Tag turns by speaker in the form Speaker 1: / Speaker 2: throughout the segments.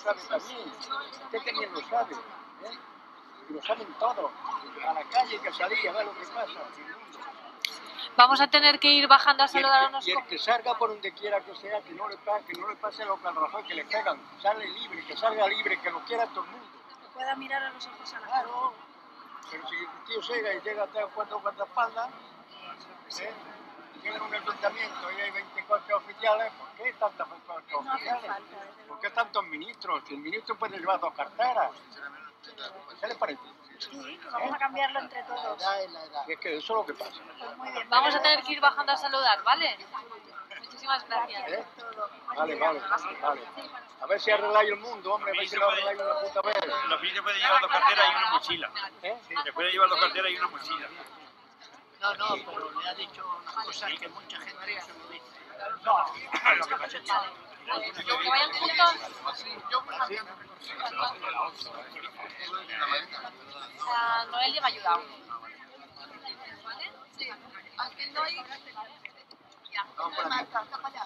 Speaker 1: sabe también. Usted también lo sabe. ¿Eh? Y lo saben todos. A la calle que salir a ver lo que pasa.
Speaker 2: Vamos a tener que ir bajando a saludar a unos
Speaker 1: Y el que salga por donde quiera que sea, que no le pase lo que al Rajoy, que le pegan. Sale libre, que salga libre, que lo quiera todo el mundo.
Speaker 3: Que pueda mirar a los ojos a la
Speaker 1: cara. Claro. Pero si el tío llega y llega hasta cuatro espaldas, llega a un ayuntamiento y hay 24 oficiales, ¿por qué tantos oficiales? ¿Por qué tantos ministros? Si el ministro puede llevar 2 carteras. ¿Qué le parece?
Speaker 3: Sí, vamos a cambiarlo entre todos.
Speaker 1: Es que eso es lo que pasa.
Speaker 3: Pues muy bien.
Speaker 2: Vamos a tener que ir bajando a saludar, ¿vale? Muchísimas gracias.
Speaker 1: Vale. A ver si arregláis el mundo, hombre, a ver si lo arregláis una puta vez.
Speaker 4: Los ministros pueden llevar 2 carteras y una mochila. Se puede llevar 2 carteras y una mochila.
Speaker 5: No, pero le ha dicho unas cosas que mucha gente no dice.
Speaker 1: No, lo que pasa es
Speaker 2: Que vayan juntos. A Noelia me ha ayudado. ¿Vale? Sí. Aquí no hay... Ya. Marca, para allá.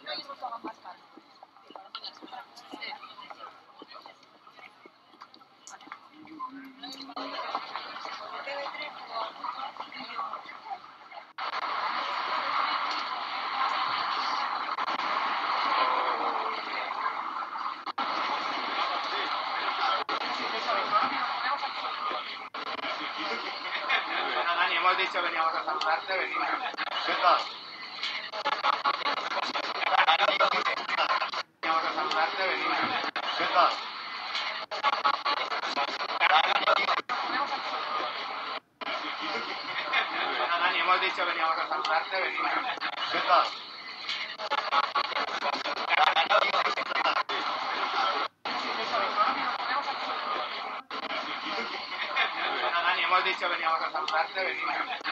Speaker 2: No hay botones más caros.
Speaker 4: Dani, hemos dicho veníamos a saludarte, venimos. ¿Qué tal? Veníamos a saludarte, venimos. ¿Qué tal? Dani, hemos dicho veníamos a saludarte, venimos. ¿Qué tal? Dani, hemos dicho veníamos a saludarte, venimos.